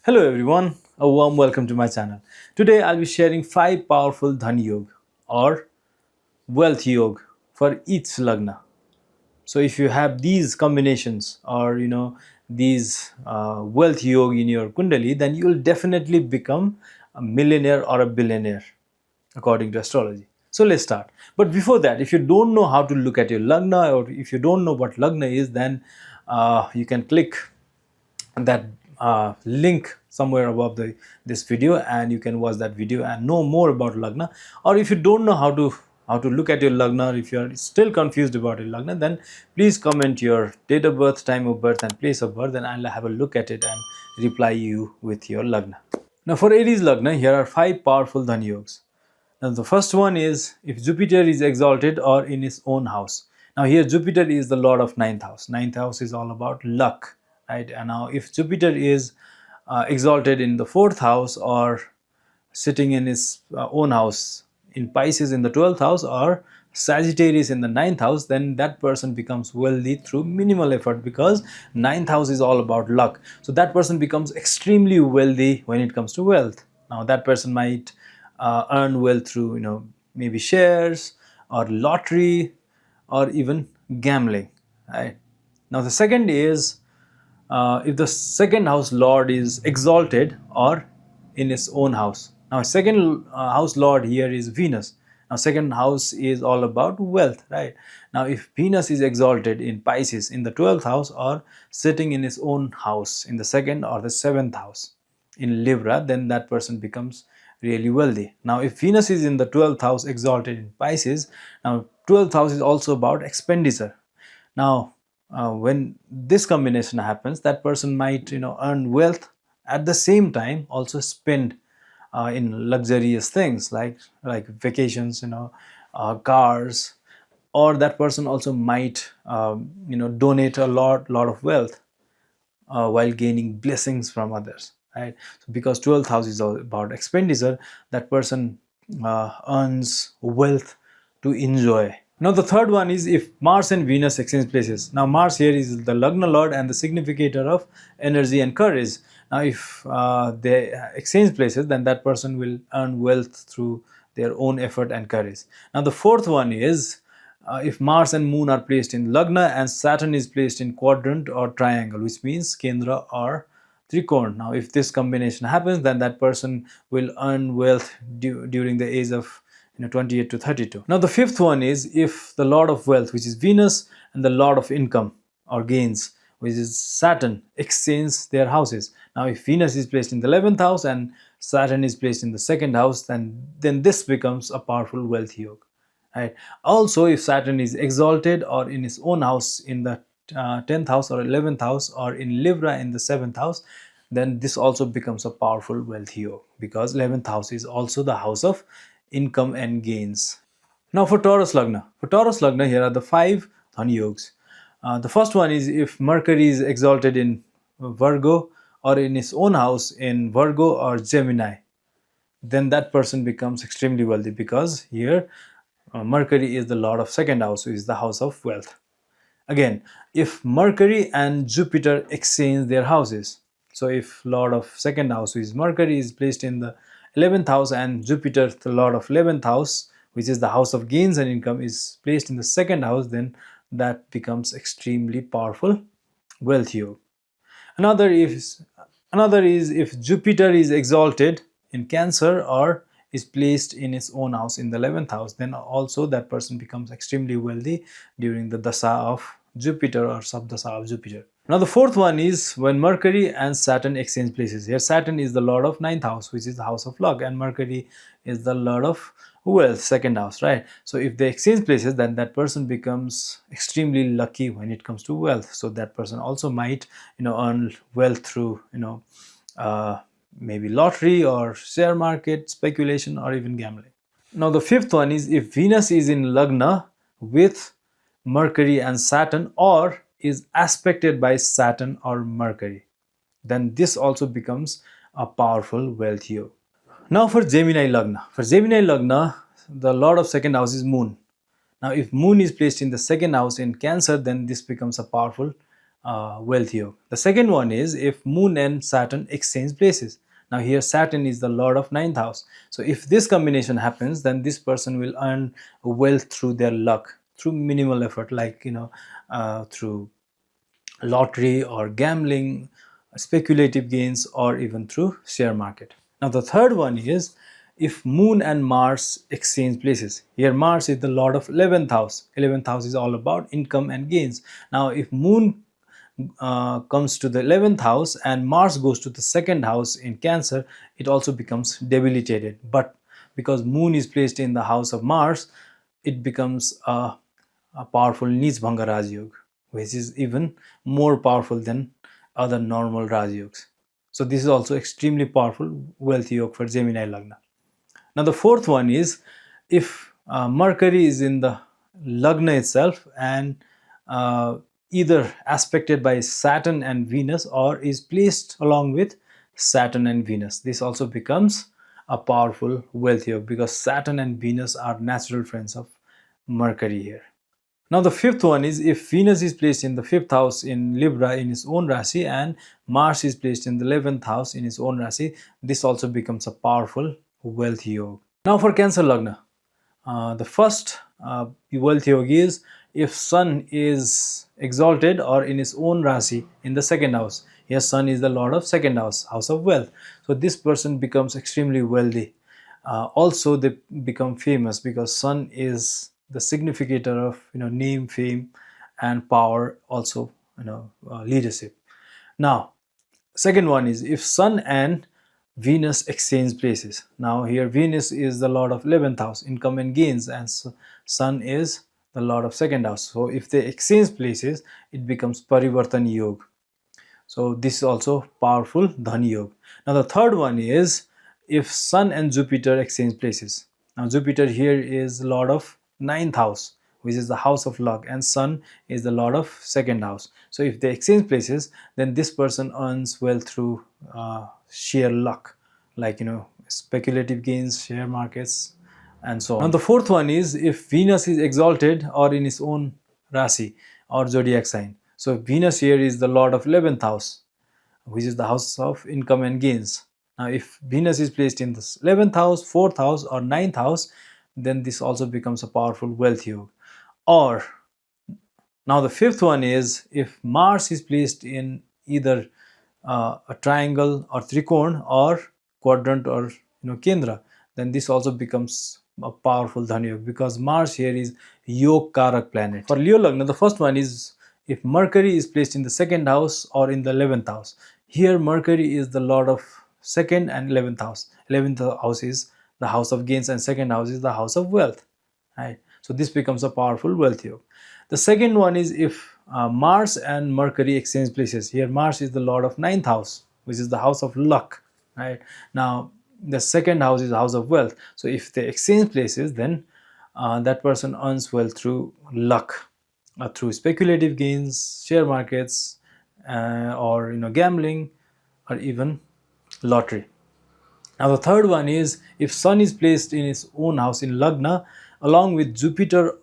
Hello everyone, a warm welcome to my channel. Today I'll be sharing 5 powerful Dhan Yoga or Wealth Yoga for each Lagna. So if you have these combinations or these Wealth Yoga in your Kundali, then you will definitely become a millionaire or a billionaire according to astrology. So let's start. But before that, if you don't know how to look at your Lagna or if you don't know what Lagna is, then you can click that link somewhere above this video and you can watch that video and know more about Lagna. Or if you don't know how to look at your Lagna, or if you are still confused about your Lagna, then please comment your date of birth, time of birth and place of birth, and I'll have a look at it and reply you with your Lagna. Now for Aries Lagna, here are 5 powerful Dhan Yogas. Now the first one is if Jupiter is exalted or in his own house. Now here Jupiter is the lord of ninth house. Ninth house is all about luck, right? And now if Jupiter is exalted in the fourth house or sitting in his own house in Pisces in the 12th house or Sagittarius in the ninth house, then that person becomes wealthy through minimal effort, because ninth house is all about luck. So that person becomes extremely wealthy when it comes to wealth. Now that person might earn wealth through maybe shares or lottery or even gambling, right? Now the second is if the second house lord is exalted or in his own house. Now second house lord here is Venus. Now second house is all about wealth, right? Now if Venus is exalted in Pisces in the 12th house or sitting in his own house in the second or the seventh house in Libra, then that person becomes really wealthy. Now if Venus is in the 12th house exalted in Pisces, now 12th house is also about expenditure. Now when this combination happens, that person might earn wealth, at the same time also spend in luxurious things like vacations, cars, or that person also might donate a lot of wealth while gaining blessings from others, right? So because 12th house is all about expenditure, that person earns wealth to enjoy. Now the third one is if Mars and Venus exchange places. Now Mars here is the Lagna lord and the significator of energy and courage. Now if they exchange places, then that person will earn wealth through their own effort and courage. Now the fourth one is if Mars and Moon are placed in Lagna and Saturn is placed in quadrant or triangle, which means Kendra or Trikorn. Now if this combination happens, then that person will earn wealth during the age of 28 to 32. Now the fifth one is if the lord of wealth, which is Venus, and the lord of income or gains, which is Saturn, exchange their houses. Now if Venus is placed in the 11th house and Saturn is placed in the second house, then this becomes a powerful wealth yoga, right? Also if Saturn is exalted or in his own house in the 10th house or 11th house or in Libra in the 7th house, then this also becomes a powerful wealth yoga, because 11th house is also the house of income and gains. Now for Taurus Lagna. For Taurus Lagna, here are the 5 Dhan Yogas. The first one is if Mercury is exalted in Virgo or in his own house in Virgo or Gemini, then that person becomes extremely wealthy, because here Mercury is the lord of second house, which is the house of wealth. Again, if Mercury and Jupiter exchange their houses, so if lord of second house, which is Mercury, is placed in the 11th house and Jupiter, the lord of 11th house, which is the house of gains and income, is placed in the second house, then that becomes extremely powerful wealth yoga. Another is if Jupiter is exalted in Cancer or is placed in its own house in the 11th house, then also that person becomes extremely wealthy during the dasa of Jupiter or subdasa of Jupiter. Now the fourth one is when Mercury and Saturn exchange places. Here Saturn is the lord of ninth house, which is the house of luck, and Mercury is the lord of wealth, second house, right? So if they exchange places, then that person becomes extremely lucky when it comes to wealth. So that person also might earn wealth through maybe lottery or share market speculation or even gambling. Now the fifth one is if Venus is in Lagna with Mercury and Saturn, or is aspected by Saturn or Mercury, then this also becomes a powerful wealth yoga. Now for Gemini Lagna. For Gemini Lagna, the lord of second house is Moon. Now if Moon is placed in the second house in Cancer, then this becomes a powerful wealth yoga. The second one is if Moon and Saturn exchange places. Now here Saturn is the lord of ninth house. So if this combination happens, then this person will earn wealth through their luck, through minimal effort, like through lottery or gambling, speculative gains, or even through share market. Now the third one is if Moon and Mars exchange places. Here Mars is the lord of 11th house. 11th house is all about income and gains. Now if Moon comes to the 11th house and Mars goes to the second house in Cancer, it also becomes debilitated. But because Moon is placed in the house of Mars, it becomes a powerful Nij Bhanga Raj Yoga, which is even more powerful than other normal Raj Yogas. So this is also extremely powerful wealth yoga for Gemini Lagna. Now the fourth one is if Mercury is in the Lagna itself and either aspected by Saturn and Venus or is placed along with Saturn and Venus. This also becomes a powerful wealth yoga because Saturn and Venus are natural friends of Mercury here. Now the fifth one is if Venus is placed in the 5th house in Libra in its own Rasi and Mars is placed in the 11th house in its own Rasi, this also becomes a powerful wealth yoga. Now for Cancer Lagna, the first wealth yoga is if Sun is exalted or in its own Rasi in the 2nd house. Here Sun is the lord of 2nd house, house of wealth. So this person becomes extremely wealthy. Also they become famous because Sun is the significator of name, fame, and power, also leadership. Now second one is if Sun and Venus exchange places. Now here Venus is the lord of 11th house, income and gains, and Sun is the lord of 2nd house. So if they exchange places, it becomes Parivartan Yoga. So this is also powerful Dhan Yoga. Now the third one is if Sun and Jupiter exchange places. Now Jupiter here is lord of 9th house, which is the house of luck, and Sun is the lord of 2nd house. So if they exchange places, then this person earns wealth through sheer luck, like speculative gains, share markets, and so on. Now the fourth one is if Venus is exalted or in its own Rasi or zodiac sign. So Venus here is the lord of 11th house, which is the house of income and gains. Now if Venus is placed in the 11th house, 4th house, or 9th house, then this also becomes a powerful wealth yoga. Or now the fifth one is if Mars is placed in either a triangle or trikon or quadrant or kendra, then this also becomes a powerful Dhan Yoga because Mars here is Yog Karak planet. For Leo Lagna, the first one is if Mercury is placed in the 2nd house or in the 11th house. Here Mercury is the lord of 2nd and 11th house. 11th house is the house of gains and 2nd house is the house of wealth. Right? So this becomes a powerful wealth yoga. The second one is if Mars and Mercury exchange places. Here Mars is the lord of 9th house, which is the house of luck. Right? Now the 2nd house is the house of wealth. So if they exchange places, then that person earns wealth through luck, through speculative gains, share markets, or gambling, or even lottery. Now the third one is if Sun is placed in its own house in Lagna along with Jupiter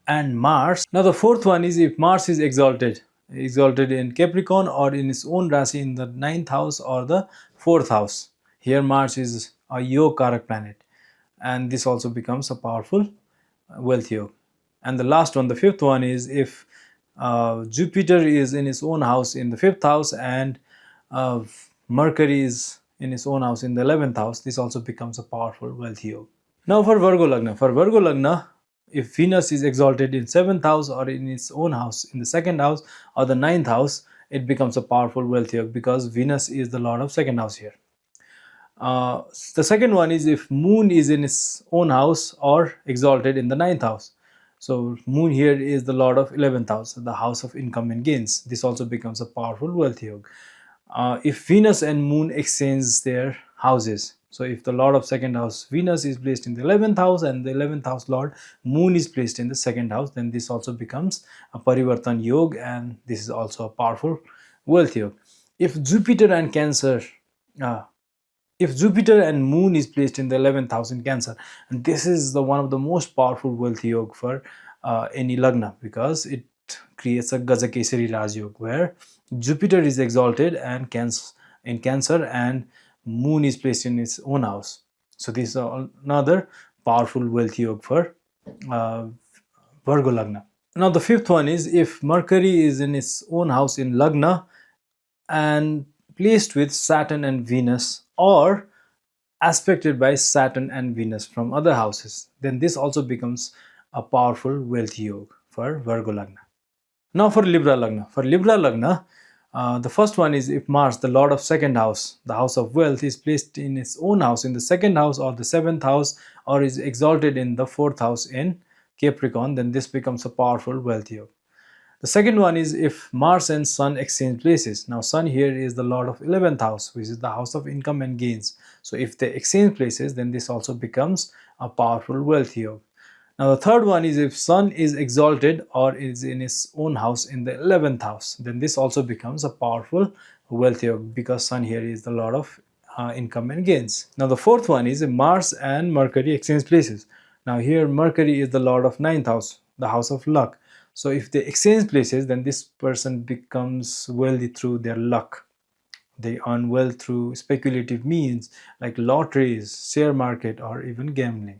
and Mars. Now the fourth one is if Mars is exalted in Capricorn or in its own Rasi in the 9th house or the 4th house. Here Mars is a Yoga Karak planet, and this also becomes a powerful wealth yoga. And the last one, the fifth one, is if Jupiter is in its own house in the 5th house and Mercury is in its own house in the 11th house, this also becomes a powerful wealth yoga. Now for Virgo Lagna, if Venus is exalted in 7th house or in its own house in the 2nd house or the 9th house, it becomes a powerful wealth yoga because Venus is the lord of 2nd house here. The second one is if Moon is in its own house or exalted in the 9th house. So Moon here is the lord of 11th house, the house of income and gains. This also becomes a powerful wealth yoga. If Venus and Moon exchange their houses, so if the lord of 2nd house Venus is placed in the 11th house and the 11th house lord Moon is placed in the 2nd house, then this also becomes a Parivartan Yoga, and this is also a powerful wealth yoga. If Jupiter and Moon is placed in the 11th house in Cancer, and this is one of the most powerful wealth yoga for any Lagna because it creates a Gajakesari Rajyog where Jupiter is exalted and in Cancer and Moon is placed in its own house. So this is another powerful wealth yoga for uh, Virgo Lagna. Now the fifth one is if Mercury is in its own house in Lagna and placed with Saturn and Venus, or aspected by Saturn and Venus from other houses, then this also becomes a powerful wealth yoga for Virgo Lagna. Now for Libra Lagna. For Libra Lagna, the first one is if Mars, the Lord of second house, the house of wealth, is placed in its own house in the second house or the seventh house, or is exalted in the fourth house in Capricorn, then this becomes a powerful wealth yoga. The second one is if Mars and Sun exchange places. Now Sun here is the Lord of 11th house, which is the house of income and gains. So if they exchange places, then this also becomes a powerful wealth yoga. Now the third one is if Sun is exalted or is in his own house in the 11th house, then this also becomes a powerful wealth yoga because Sun here is the Lord of income and gains. Now the fourth one is if Mars and Mercury exchange places. Now here Mercury is the Lord of 9th house, the house of luck. So if they exchange places, then this person becomes wealthy through their luck. They earn wealth through speculative means like lotteries, share market, or even gambling.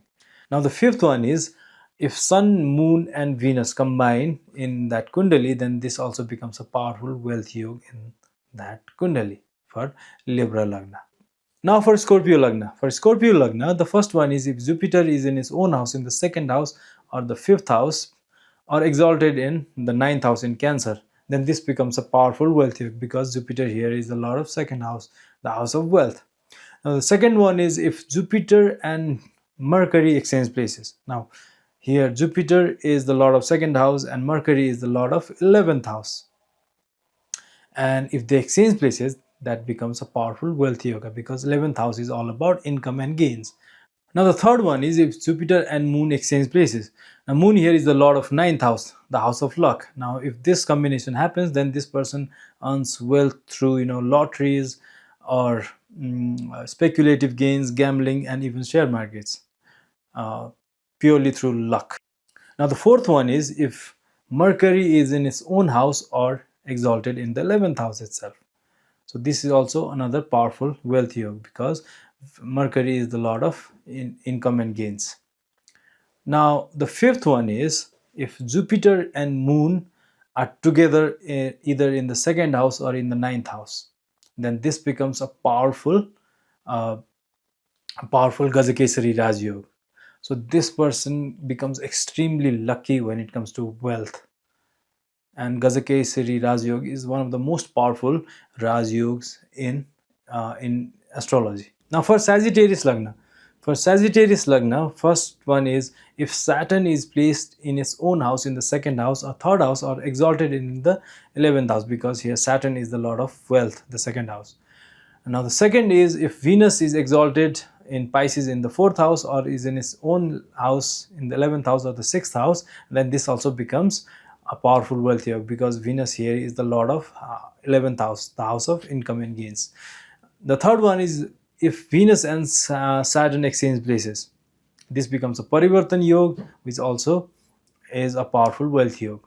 Now the fifth one is if Sun, Moon, and Venus combine in that Kundali, then this also becomes a powerful wealth yoga in that Kundali for Libra Lagna. Now for Scorpio Lagna. For Scorpio Lagna, the first one is if Jupiter is in his own house in the second house or the fifth house, or exalted in the ninth house in Cancer, then this becomes a powerful wealth yoga because Jupiter here is the Lord of second house, the house of wealth. Now the second one is if Jupiter and Mercury exchange places. Now here Jupiter is the Lord of second house and Mercury is the Lord of 11th house. And if they exchange places, that becomes a powerful wealth yoga because 11th house is all about income and gains. Now the third one is if Jupiter and Moon exchange places. Now Moon here is the Lord of ninth house, the house of luck. Now if this combination happens, then this person earns wealth through lotteries or speculative gains, gambling, and even share markets, purely through luck. Now the fourth one is if Mercury is in its own house or exalted in the 11th house itself. So this is also another powerful wealth yoga because Mercury is the Lord of income and gains. Now the fifth one is if Jupiter and Moon are together either in the second house or in the ninth house, then this becomes a powerful Gajakesari Raj Yoga. So this person becomes extremely lucky when it comes to wealth. And Gajakesari Raj Yoga is one of the most powerful Raj Yogas in astrology. Now for Sagittarius Lagna. For Sagittarius Lagna, first one is if Saturn is placed in its own house in the second house or third house or exalted in the 11th house, because here Saturn is the Lord of wealth, the second house. And now the second is if Venus is exalted in Pisces in the fourth house or is in its own house in the 11th house or the sixth house, then this also becomes a powerful wealth yoga because Venus here is the Lord of 11th house, the house of income and gains. The third one is if Venus and Saturn exchange places. This becomes a Parivartan Yoga, which also is a powerful wealth yoga.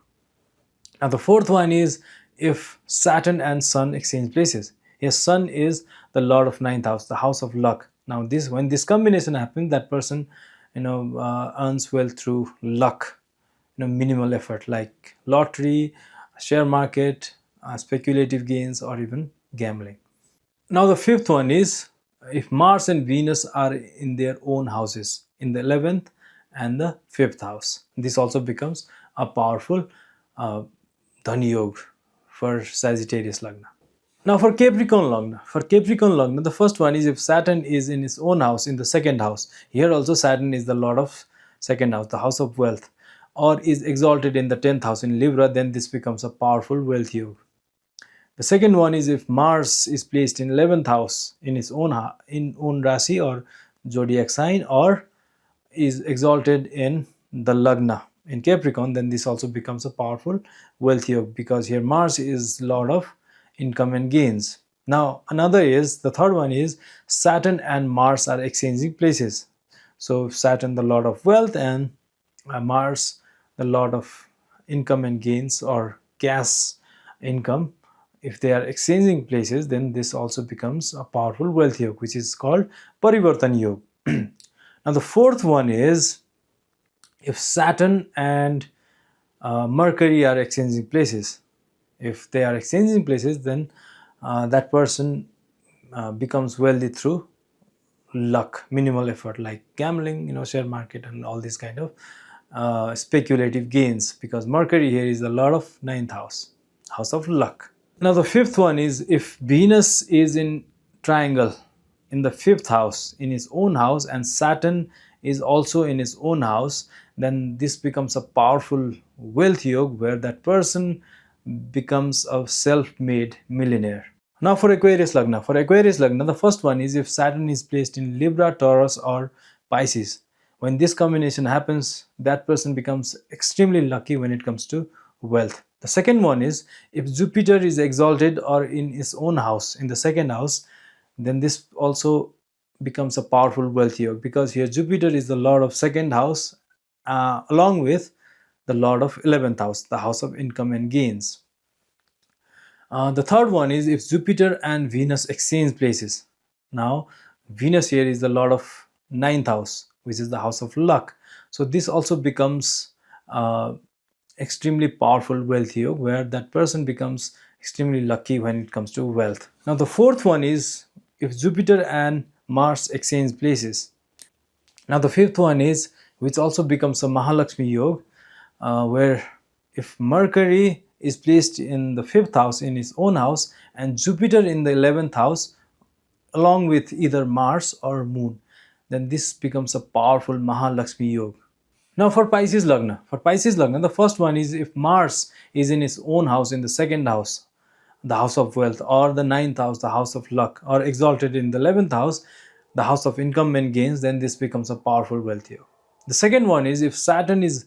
Now the fourth one is if Saturn and Sun exchange places. Here Sun is the Lord of ninth house, the house of luck. Now when this combination happens, that person earns wealth through luck, minimal effort like lottery, share market, speculative gains, or even gambling. Now the fifth one is if Mars and Venus are in their own houses in the 11th and the 5th house. This also becomes a powerful Dhan Yoga for Sagittarius Lagna. Now for Capricorn Lagna, the first one is if Saturn is in its own house in the second house. Here also Saturn is the Lord of second house, the house of wealth, or is exalted in the 10th house in Libra, then this becomes a powerful wealth yoga. The second one is if Mars is placed in 11th house in its own Rasi or zodiac sign, or is exalted in the Lagna in Capricorn, then this also becomes a powerful wealth yoga because here Mars is Lord of income and gains. Now the third one is Saturn and Mars are exchanging places. So Saturn the Lord of wealth and Mars the Lord of income and gains or cash income, if they are exchanging places, then this also becomes a powerful wealth yoga, which is called Parivartan Yoga. Now the fourth one is if Saturn and Mercury are exchanging places. If they are exchanging places, then that person becomes wealthy through luck, minimal effort, like gambling, share market and all these kind of speculative gains, because Mercury here is the lord of ninth house, house of luck. Now the fifth one is if Venus is in triangle in the fifth house, in his own house, and Saturn is also in his own house, then this becomes a powerful wealth yoga where that person becomes a self-made millionaire. Now for Aquarius Lagna. For Aquarius Lagna, the first one is if Saturn is placed in Libra, Taurus or Pisces. When this combination happens, that person becomes extremely lucky when it comes to wealth. The second one is if Jupiter is exalted or in his own house, in the second house, then this also becomes a powerful wealth yoga, because here Jupiter is the lord of second house along with the lord of 11th house, the house of income and gains. The third one is if Jupiter and Venus exchange places. Now, Venus here is the lord of ninth house, which is the house of luck. So this also becomes extremely powerful wealth yoga, where that person becomes extremely lucky when it comes to wealth. Now, the fourth one is if Jupiter and Mars exchange places. Now, the fifth one is, which also becomes a Mahalakshmi yoga, where if Mercury is placed in the fifth house, in his own house, and Jupiter in the 11th house along with either Mars or Moon, then this becomes a powerful Mahalakshmi yoga. Now for Pisces Lagna. For Pisces Lagna, the first one is if Mars is in his own house, in the second house, the house of wealth, or the ninth house, the house of luck, or exalted in the 11th house, the house of income and gains, then this becomes a powerful wealth yoga. The second one is if Saturn is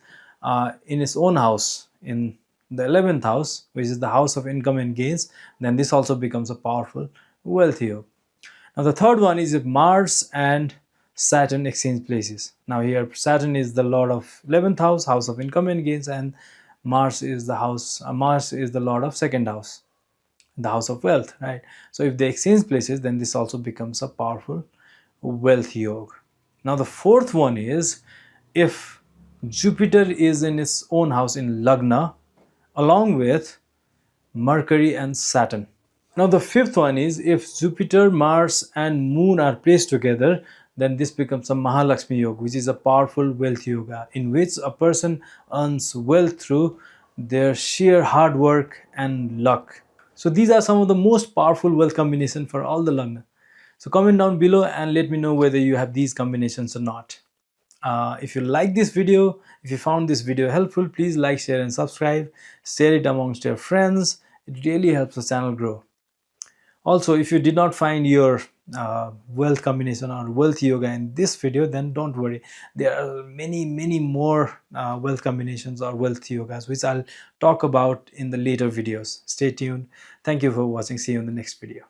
in his own house, in the 11th house, which is the house of income and gains, then this also becomes a powerful wealth yoga. Now the third one is if Mars and Saturn exchange places. Now here Saturn is the lord of 11th house, house of income and gains, and Mars is the lord of second house, the house of wealth, right? So if they exchange places, then this also becomes a powerful wealth yoga. Now the fourth one is if Jupiter is in its own house in Lagna along with Mercury and Saturn. Now the fifth one is if Jupiter, Mars and Moon are placed together, then this becomes a Mahalakshmi yoga, which is a powerful wealth yoga in which a person earns wealth through their sheer hard work and luck. So these are some of the most powerful wealth combinations for all the Lagna. So comment down below and let me know whether you have these combinations or not. If you like this video, if you found this video helpful, please like, share and subscribe. Share it amongst your friends. It really helps the channel grow. Also, if you did not find your wealth combination or wealth yoga in this video, then don't worry. There are many more wealth combinations or wealth yogas, which I'll talk about in the later videos. Stay tuned. Thank you for watching. See you in the next video.